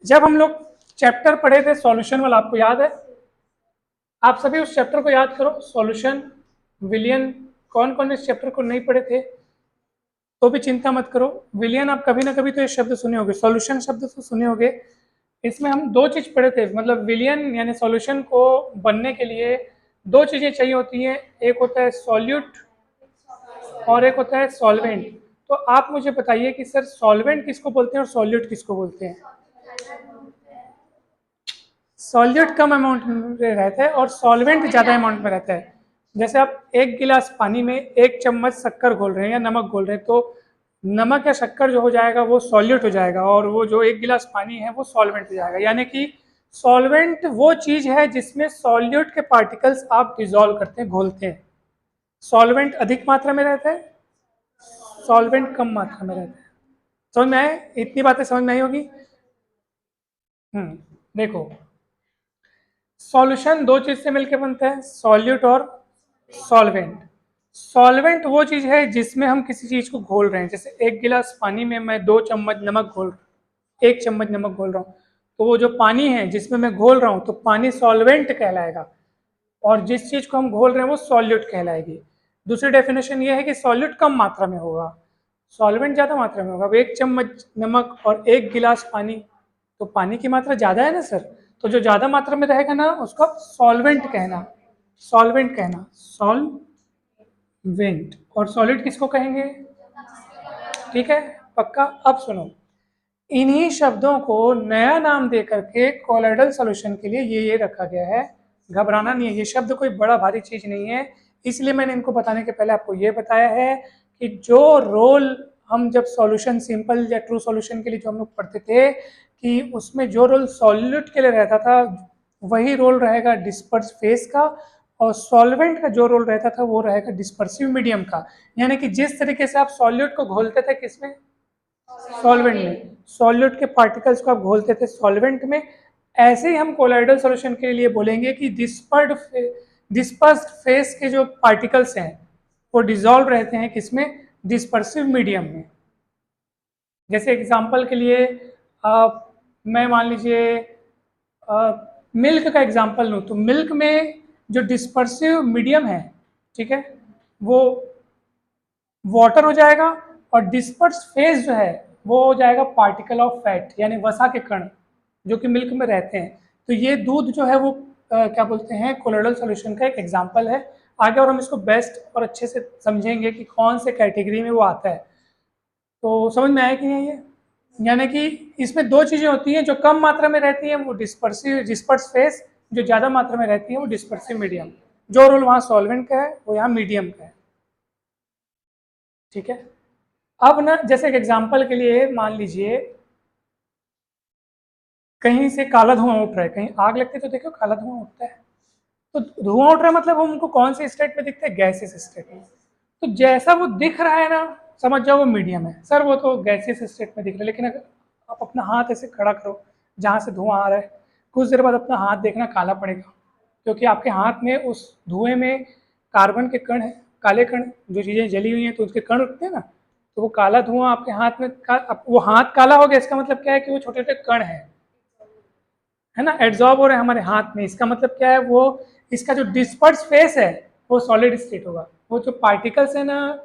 जब हम लोग चैप्टर पढ़े थे सॉल्यूशन वाला, आपको याद है? आप सभी उस चैप्टर को याद करो, सॉल्यूशन, विलियन। कौन कौन इस चैप्टर को नहीं पढ़े थे तो भी चिंता मत करो। विलियन आप कभी ना कभी तो ये शब्द सुने होंगे, सॉल्यूशन शब्द तो सुने होंगे। इसमें हम दो चीज पढ़े थे, मतलब विलियन यानी सॉल्यूशन को बनने के लिए दो चीजें चाहिए होती हैं, एक होता है सॉल्यूट और एक होता है सॉल्वेंट। तो आप मुझे बताइए कि सर सॉल्वेंट किसको बोलते हैं और सॉल्यूट किसको बोलते हैं? सॉल्यूट कम अमाउंट में रहता है और सॉल्वेंट ज़्यादा अमाउंट में रहता है। जैसे आप एक गिलास पानी में एक चम्मच शक्कर घोल रहे हैं या नमक घोल रहे हैं, तो नमक या शक्कर जो हो जाएगा वो सॉल्यूट हो जाएगा और वो जो एक गिलास पानी है वो सॉल्वेंट हो जाएगा। यानी कि सॉल्वेंट वो चीज़ है जिसमें सॉल्यूट के पार्टिकल्स आप डिजोल्व करते हैं, घोलते हैं। सॉल्वेंट अधिक मात्रा में रहता है, सॉल्वेंट कम मात्रा में रहता है। समझ में आए? इतनी बातें समझ में आई होगी। देखो, सॉल्यूशन दो चीज से मिलकर बनता है, सॉल्यूट और सॉल्वेंट। सॉल्वेंट वो चीज है जिसमें हम किसी चीज को घोल रहे हैं। जैसे एक गिलास पानी में मैं 2 चम्मच नमक घोल, 1 चम्मच नमक घोल रहा हूँ, तो वो जो पानी है जिसमें मैं घोल रहा हूँ तो पानी सॉल्वेंट कहलाएगा और जिस चीज को हम घोल रहे हैं वो सॉल्यूट कहलाएगी। दूसरी डेफिनेशन ये है कि सॉल्यूट कम मात्रा में होगा, सॉल्वेंट ज्यादा मात्रा में होगा। अब 1 चम्मच नमक और 1 गिलास पानी, तो पानी की मात्रा ज्यादा है ना सर, तो जो ज्यादा मात्रा में रहेगा ना उसको सॉल्वेंट कहना, सॉल्वेंट कहना, सॉल्वेंट। और सॉलिड किसको कहेंगे? ठीक है, पक्का। अब सुनो, इन्हीं शब्दों को नया नाम दे करके कोलोइडल सॉल्यूशन के लिए ये रखा गया है। घबराना नहीं है, ये शब्द कोई बड़ा भारी चीज नहीं है, इसलिए मैंने इनको बताने के पहले आपको ये बताया है कि जो रोल हम जब सॉल्यूशन सिंपल या ट्रू सॉल्यूशन के लिए जो हम लोग पढ़ते थे कि उसमें जो रोल सॉल्यूट के लिए रहता था वही रोल रहेगा डिस्पर्स फेस का, और सॉल्वेंट का जो रोल रहता था वो रहेगा डिस्पर्सिव मीडियम का। यानी कि जिस तरीके से आप सॉल्यूट को घोलते थे किसमें? सॉल्वेंट में। सॉल्यूट के पार्टिकल्स को आप घोलते थे सॉल्वेंट में, ऐसे ही हम कोलोइडल सॉल्यूशन के लिए बोलेंगे कि डिस्पर्स्ड फेस के जो पार्टिकल्स हैं वो डिसॉल्व रहते हैं किसमें? डिस्पर्सिव मीडियम में। जैसे एग्जांपल के लिए मैं मान लीजिए मिल्क का एग्जांपल लूँ, तो मिल्क में जो डिस्पर्सिव मीडियम है, ठीक है, वो वाटर हो जाएगा और डिस्पर्स फेज जो है वो हो जाएगा पार्टिकल ऑफ फैट यानी वसा के कण जो कि मिल्क में रहते हैं। तो ये दूध जो है वो क्या बोलते हैं, कोलोइडल सॉल्यूशन का एक एग्जांपल है। आगे और हम इसको बेस्ट और अच्छे से समझेंगे कि कौन से कैटेगरी में वो आता है। तो समझ में आया कि नहीं ये? यानी कि इसमें दो चीजें होती हैं, जो कम मात्रा में रहती हैं वो डिस्पर्स फेस, जो ज्यादा मात्रा में रहती है वो डिस्पर्सिव मीडियम। जो रोल वहाँ सॉल्वेंट का है वो यहाँ मीडियम का है। ठीक है, अब ना जैसे एक एग्जांपल के लिए मान लीजिए कहीं से काला धुआं उठ रहा है, कहीं आग लगती है तो देखो काला धुआं उठता है। तो धुआं उठ रहा है मतलब हमको कौन से स्टेट में दिखता है? गैसियस स्टेट में। तो जैसा वो दिख रहा है ना, समझ जाओ वो मीडियम है। सर वो तो गैसियस स्टेट में दिख रहा है, लेकिन अगर आप अपना हाथ ऐसे खड़ा करो जहाँ से धुआं आ रहा है, कुछ देर बाद अपना हाथ देखना काला पड़ेगा, क्योंकि आपके हाथ में उस धुएं में कार्बन के कण है, काले कण, जो चीज़ें जली हुई हैं तो उसके कण उठते हैं ना, तो वो काला धुआं आपके हाथ में वो हाथ काला हो गया, इसका मतलब क्या है कि वो छोटे छोटे कण है ना, एड्जॉर्ब हो रहे हैं हमारे हाथ में। इसका मतलब क्या है, वो इसका जो डिस्पर्स फेस है वो सॉलिड स्टेट होगा। वो जो पार्टिकल्स है ना,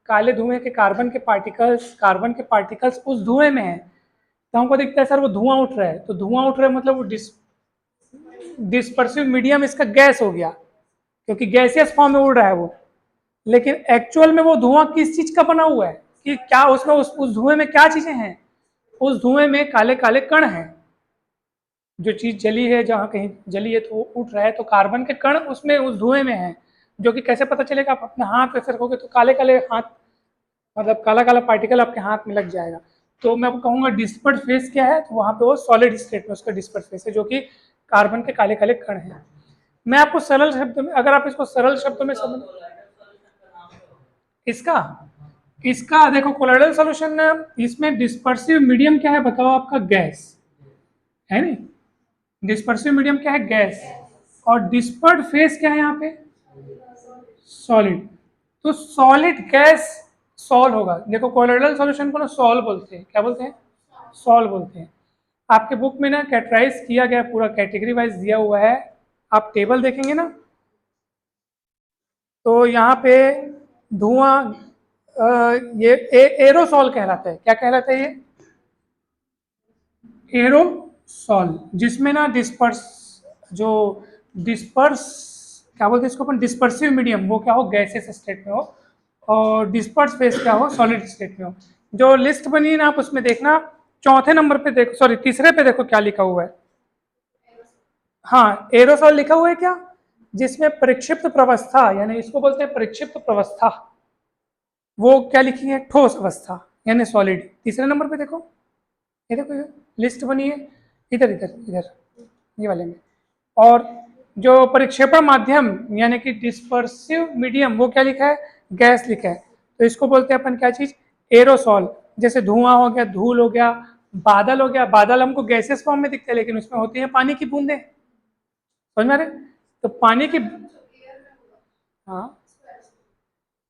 काले धुएं के कार्बन के पार्टिकल्स उस धुएं में है, तो हमको दिखता है सर वो धुआं उठ रहा है, तो धुआं उठ रहा है मतलब वो डिस्पर्सिव मीडियम इसका गैस हो गया, क्योंकि गैसियस फॉर्म में उड़ रहा है वो। लेकिन एक्चुअल में वो धुआं किस चीज का बना हुआ है, कि क्या उसमें उस धुएं में क्या चीजें हैं? उस धुएं में काले काले कण हैं। जो चीज जली है, जहाँ कहीं जली है तो वो उठ रहा है, तो कार्बन के कण उसमें उस धुएं में है। जो कि कैसे पता चलेगा? आप अपने हाथ पे रखोगे तो काले काले हाथ, मतलब काला काला पार्टिकल आपके हाथ में लग जाएगा। तो मैं कहूँगा डिस्पर्स फेस क्या है, तो वहाँ पे वो सॉलिड स्टेट में उसका डिस्पर्स फेस है, जो कि कार्बन के काले काले कण हैं। मैं आपको सरल शब्द में, अगर आप इसको सरल शब्दों में समझ, इसका इसका देखो कोलोइडल सॉल्यूशन, इसमें डिस्पर्सिव मीडियम क्या है बताओ? आपका गैस है नहीं, डिस्पर्सिव मीडियम क्या है? गैस। और डिस्पर्ड फेस क्या है यहाँ पे? सॉलिड। तो सॉलिड गैस सॉल होगा। देखो कोलोइडल सॉल्यूशन को ना सॉल बोलते हैं, क्या बोलते हैं? सॉल बोलते हैं। आपके बुक में ना कैटेगराइज किया गया, पूरा कैटेगरी वाइज दिया हुआ है। आप टेबल देखेंगे ना, तो यहाँ पे धुआं ये एरोसॉल कहलाता है। क्या कहलाता है ये? एरोसॉल, जिसमें ना जो डिस्पर्स, क्या बोलते हैं इसको अपन, डिस्पर्सिव मीडियम, वो क्या हो, गैसेस स्टेट में हो, और डिस्पर्स फेस क्या हो, सॉलिड स्टेट में हो। जो लिस्ट बनी है ना, आप उसमें देखना, चौथे नंबर पे देखो, सॉरी तीसरे पे देखो क्या लिखा हुआ है। हाँ, एरोसॉल लिखा हुआ है क्या, जिसमें परिक्षिप्त प्रवस्था, यानी इसको बोलते हैं परिक्षिप्त प्रवस्था, वो क्या लिखी है, ठोस अवस्था यानी सॉलिड। तीसरे नंबर पे देखो, ये देखो ये लिस्ट बनी है, इधर इधर इधर ये वाले में। और जो परिक्षेपण माध्यम यानी कि डिस्पर्सिव मीडियम, वो क्या लिखा है, गैस लिखा है। तो इसको बोलते हैं अपन क्या चीज, एरोसॉल। जैसे धुआं हो गया, धूल हो गया, बादल हो गया। बादल हमको गैसेस फॉर्म में दिखते हैं, लेकिन उसमें होती है पानी की बूंदें। समझ में आ रहे? तो पानी की, हाँ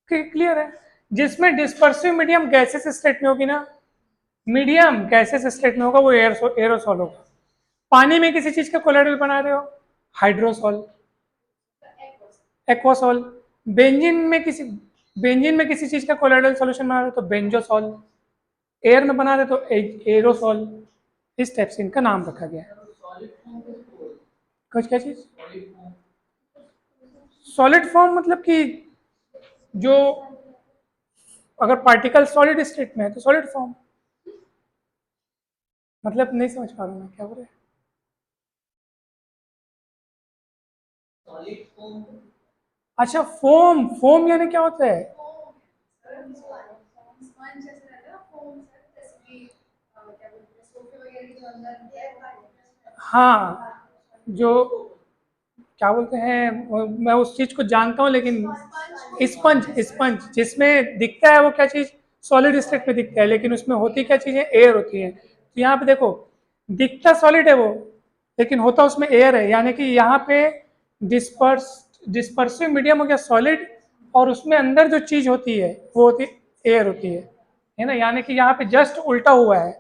क्लियर है। जिसमें डिस्पर्सिव मीडियम गैसेस स्टेट में होगी ना, मीडियम गैसेस स्टेट में होगा, वो एरोसॉल होगा। पानी में किसी चीज का कोलेट्रल बना रहे हो, हाइड्रोसॉल, एक्वासॉल। बेंजीन में किसी चीज का कोलेट्रल सॉल्यूशन बना रहे हो तो बेंजोसॉल। एयर में बना रहे तो एरोसॉल। इस टाइप से इनका नाम रखा गया है। कुछ क्या चीज, सॉलिड फॉर्म मतलब कि जो, अगर पार्टिकल सॉलिड स्टेट में है तो सॉलिड फॉर्म। मतलब नहीं समझ पा रहा हूँ मैं क्या बोल रहे हैं। अच्छा, फोम, फोम यानी क्या होता है? हाँ, जो क्या बोलते हैं, मैं उस चीज को जानता हूँ, लेकिन स्पंज, स्पंज जिसमें दिखता है वो क्या चीज, सॉलिड स्टेट में दिखता है, लेकिन उसमें होती क्या चीजें, एयर होती है। तो यहाँ पे देखो, दिखता सॉलिड है वो, लेकिन होता उसमें एयर है। यानी कि यहाँ पे डिस्पर्सिव मीडियम हो गया सॉलिड, और उसमें अंदर जो चीज होती है वो होती एयर होती है ना। यानी कि यहाँ पे जस्ट उल्टा हुआ है,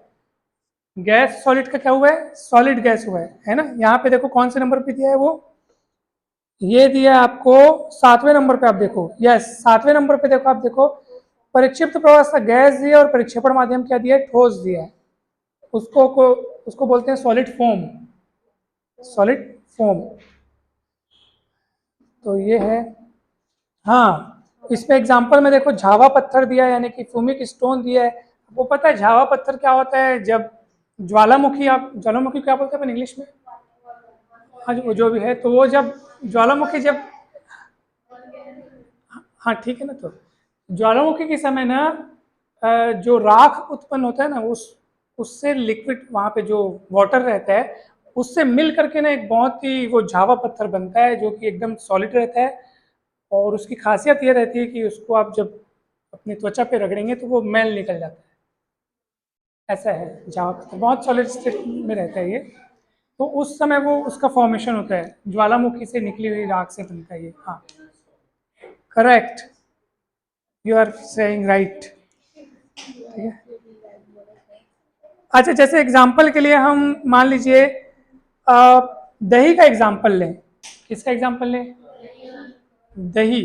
गैस सॉलिड का क्या हुआ है, सॉलिड गैस हुआ है ना। यहाँ पे देखो कौन से नंबर पे दिया है वो, ये दिया है आपको 7वें नंबर पे। आप देखो, यस 7वें नंबर पे देखो, आप देखो परिक्षिप्त प्रवाह गैस दिया और परिक्षेपण माध्यम क्या दिया है, ठोस दिया है। उसको बोलते हैं सॉलिड फोम, सॉलिड फोम। तो ये है। हाँ, इसमें एग्जांपल में देखो झावा पत्थर दिया है, यानी कि फ्यूमिक स्टोन दिया है। आपको पता है झावा पत्थर क्या होता है? जब ज्वालामुखी, आप ज्वालामुखी क्या बोलते हैं अपन इंग्लिश में, हाँ वो जो भी है, तो वो जब ज्वालामुखी जब, हाँ ठीक है ना, तो ज्वालामुखी के समय ना जो राख उत्पन्न होता है ना, उससे लिक्विड, वहाँ पे जो वाटर रहता है उससे मिल करके ना एक बहुत ही वो झावा पत्थर बनता है, जो कि एकदम सॉलिड रहता है। और उसकी खासियत ये रहती है कि उसको आप जब अपनी त्वचा पे रगड़ेंगे तो वो मैल निकल जाता है। ऐसा है, झावा पत्थर बहुत सॉलिड स्टेट में रहता है ये। तो उस समय वो उसका फॉर्मेशन होता है, ज्वालामुखी से निकली हुई राख से बनता है ये। हाँ correct, you are saying right. ठीक है। अच्छा, जैसे एग्जाम्पल के लिए हम मान लीजिए दही का एग्जाम्पल लें। किसका एग्जाम्पल लें? दही।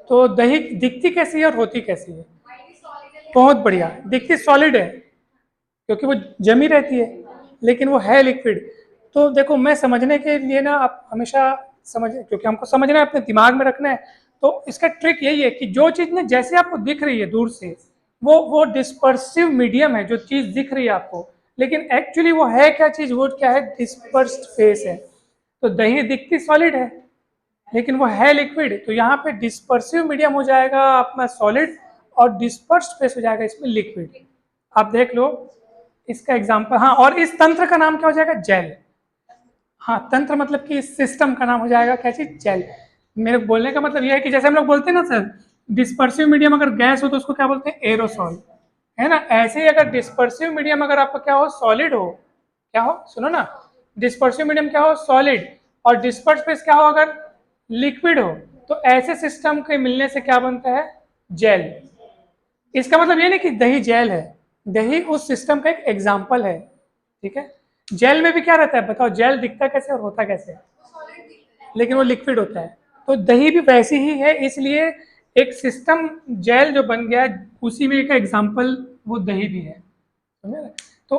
तो दही दिखती कैसी है और होती कैसी है? बहुत बढ़िया, दिखती सॉलिड है क्योंकि वो जमी रहती है, लेकिन वो है लिक्विड। तो देखो, मैं समझने के लिए ना, आप हमेशा समझ, क्योंकि हमको समझना है, अपने दिमाग में रखना है। तो इसका ट्रिक यही है कि जो चीज़ ना जैसे आपको दिख रही है दूर से, वो डिस्पर्सिव मीडियम है, जो चीज़ दिख रही है आपको, लेकिन एक्चुअली वो है क्या चीज़, वो क्या है, डिस्पर्स्ड फेस है। तो दही दिखती सॉलिड है, लेकिन वो है लिक्विड। तो यहाँ पे डिस्पर्सिव मीडियम हो जाएगा अपना सॉलिड, और डिस्पर्स्ड फेस हो जाएगा इसमें लिक्विड। आप देख लो इसका एग्जांपल। हाँ, और इस तंत्र का नाम क्या हो जाएगा, जेल। हाँ, तंत्र मतलब कि इस सिस्टम का नाम हो जाएगा क्या चीज, जेल। मेरे बोलने का मतलब यह है कि जैसे हम लोग बोलते हैं ना सर, डिस्पर्सिव मीडियम अगर गैस हो तो उसको क्या बोलते हैं, एरोसॉल, है ना। ऐसे ही अगर डिस्पर्सिव मीडियम अगर आपका क्या हो, सॉलिड हो, क्या हो, सुनो ना, डिस्पर्सिव मीडियम क्या हो, सॉलिड, और डिस्पर्स फेस क्या हो अगर लिक्विड हो, तो ऐसे सिस्टम के मिलने से क्या बनता है, जेल। इसका मतलब ये नहीं कि दही जेल है, दही उस सिस्टम का एक एग्जाम्पल है, ठीक है। जेल में भी क्या रहता है बताओ, जेल दिखता कैसे और होता कैसे है? लेकिन वो लिक्विड होता है। तो दही भी वैसी ही है, इसलिए एक सिस्टम जेल जो बन गया उसी में का एग्जाम्पल वो दही भी है, समझे ना? तो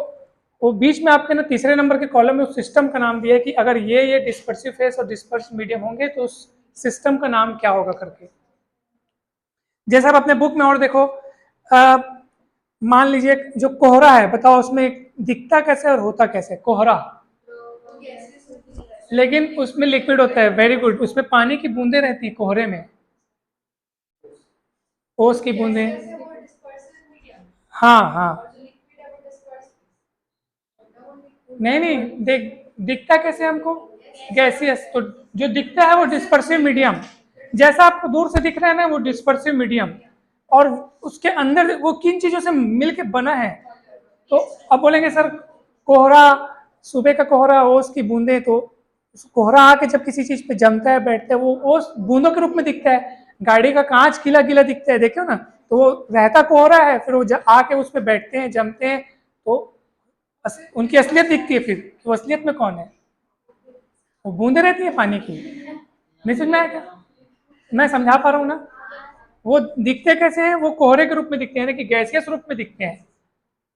वो बीच में आपके ना तीसरे नंबर के कॉलम में उस सिस्टम का नाम दिया है कि अगर ये डिस्पर्सिव फेस और डिस्पर्स मीडियम होंगे तो उस सिस्टम का नाम क्या होगा करके। जैसे आप अपने बुक में और देखो, मान लीजिए जो कोहरा है, बताओ उसमें दिखता कैसे और होता कैसे कोहरा? लेकिन उसमें लिक्विड होता है, वेरी गुड, उसमें पानी की बूंदें रहती है कोहरे में, ओस की बूंदें। हाँ हाँ, नहीं नहीं, दिखता कैसे हमको? गैसियस, तो जो दिखता है वो डिस्पर्सिव मीडियम, जैसा आपको दूर से दिख रहा है ना वो डिस्पर्सिव मीडियम, और उसके अंदर वो किन चीजों से मिलके बना है। तो अब बोलेंगे सर कोहरा, सुबह का कोहरा, ओस की बूंदें, तो कोहरा आके जब किसी चीज पे जमता है बैठता है वो ओस बूंदों के रूप में दिखता है। गाड़ी का कांच गीला गीला दिखता है, देखो ना, तो वो रहता कोहरा है, फिर वो आके उस पर बैठते हैं जमते हैं, तो उनकी असलियत दिखती है। फिर वो असलियत में कौन है? वो बूंदे रहती है पानी की। नहीं समझ में आया क्या? मैं समझा पा रहा हूँ ना? वो दिखते कैसे हैं? वो कोहरे के रूप में दिखते हैं कि गैसियस रूप में दिखते हैं,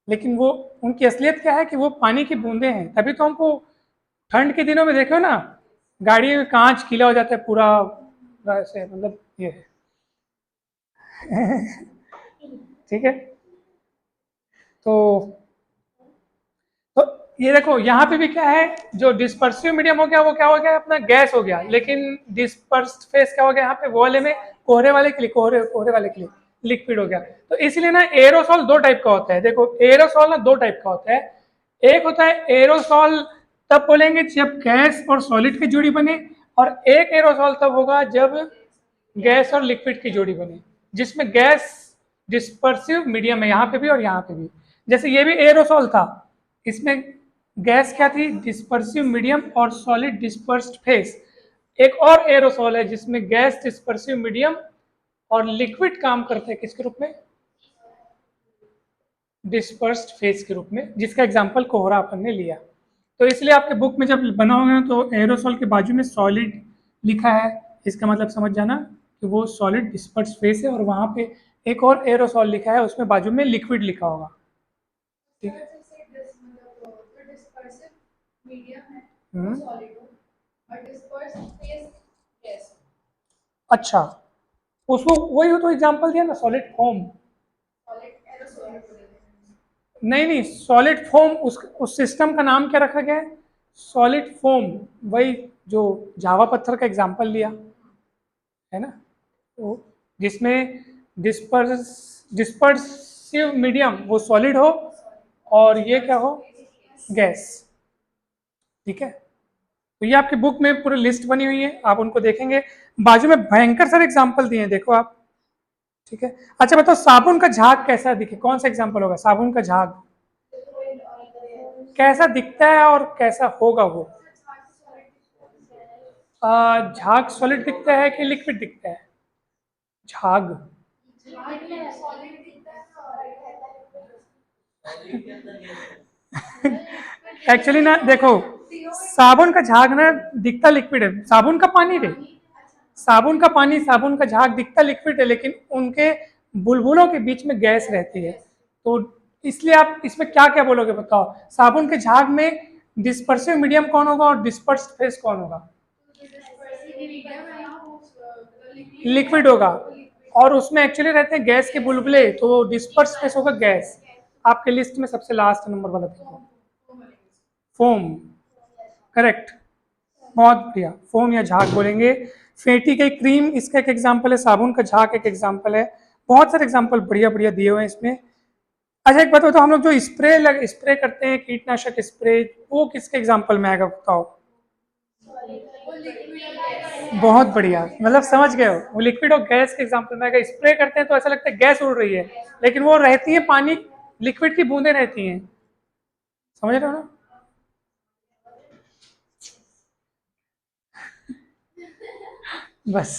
लेकिन वो उनकी असलियत क्या है कि वो पानी की बूंदे हैं। तभी तो हमको ठंड के दिनों में देखो ना, गाड़ी में कांच गीला हो जाता है पूरा, ऐसे मतलब ये है। ठीक है, तो तो ये देखो यहाँ पे भी क्या है, जो डिस्पर्सिव मीडियम हो गया वो क्या हो गया अपना गैस हो गया, लेकिन डिस्पर्स्ड फेस क्या हो गया यहाँ पे, वो वाले में कोहरे वाले के लिए, कोहरे कोहरे वाले के लिए लिक्विड हो गया। तो इसलिए ना एरोसॉल दो टाइप का होता है। देखो एरोसॉल ना दो टाइप का होता है, एक होता है एरोसॉल तब बोलेंगे जब गैस और सॉलिड की जोड़ी बने, और एक एरोसॉल तब होगा जब गैस और लिक्विड की जोड़ी बने, जिसमें गैस डिस्पर्सिव मीडियम है यहाँ पे भी और यहाँ पे भी। जैसे ये भी एरोसॉल था, इसमें गैस क्या थी, डिस्पर्सिव मीडियम और सॉलिड डिस्पर्स्ड फेस। एक और एरोसॉल है जिसमें गैस डिस्पर्सिव मीडियम और लिक्विड काम करते हैं किसके रूप में, डिस्पर्स्ड फेस के रूप में, जिसका एग्जांपल कोहरा अपन ने लिया। तो इसलिए आपके बुक में जब बना होगा तो एरोसॉल के बाजू में सॉलिड लिखा है, इसका मतलब समझ जाना कि वो सॉलिड डिस्पर्स्ड फेस है, और वहां पे एक और एरोसॉल लिखा है उसमें बाजू में लिक्विड लिखा होगा, ठीक है। हम्म, अच्छा, उसको वही हो तो एग्जांपल दिया ना, सॉलिड फोम। नहीं नहीं, सॉलिड फोम उस सिस्टम का नाम क्या रखा गया है, सॉलिड फोम। वही जो जावा पत्थर का एग्जांपल लिया है ना, तो जिसमें डिस्पर्सिव मीडियम वो सॉलिड हो और ये क्या हो, गैस, ठीक है। तो ये आपकी बुक में पूरी लिस्ट बनी हुई है, आप उनको देखेंगे, बाजू में भयंकर सारे एग्जाम्पल दिए हैं, देखो आप, ठीक है। अच्छा बताओ साबुन का झाग कैसा दिखे, कौन सा एग्जाम्पल होगा साबुन का झाग, कैसा दिखता है और कैसा होगा वो? झाग सॉलिड दिखता है कि लिक्विड दिखता है? झाग एक्चुअली ना देखो, साबुन का झाग ना दिखता लिक्विड है, साबुन का पानी रे, साबुन का पानी, साबुन का झाग दिखता लिक्विड है, लेकिन उनके बुलबुलों के बीच में गैस रहती है। तो इसलिए आप इसमें क्या क्या बोलोगे बताओ, साबुन के झाग में डिस्पर्सिव मीडियम कौन होगा और डिस्पर्स्ड फेस कौन होगा? लिक्विड होगा, और उसमें एक्चुअली रहते हैं गैस के बुलबुले, तो डिस्पर्स फेस होगा गैस। आपके लिस्ट में सबसे लास्ट नंबर वाला देखो, फोम, करेक्ट, बहुत बढ़िया, फोम या झाग बोलेंगे। फेटी की क्रीम इसका एक एग्जांपल है, साबुन का झाग एक एग्जांपल है, बहुत सारे एग्जांपल बढ़िया बढ़िया दिए हुए हैं इसमें। अच्छा एक बात बताओ, हम लोग जो स्प्रे करते हैं कीटनाशक स्प्रे, वो किसके एग्जांपल में आएगा बताओ? बहुत बढ़िया, मतलब समझ गए हो, वो लिक्विड और गैस के एग्जांपल में आएगा। स्प्रे करते हैं तो ऐसा लगता है गैस उड़ रही है, लेकिन वो रहती है पानी, लिक्विड की बूंदें रहती हैं, समझ रहे हो ना? बस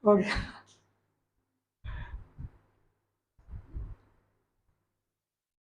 हो गया।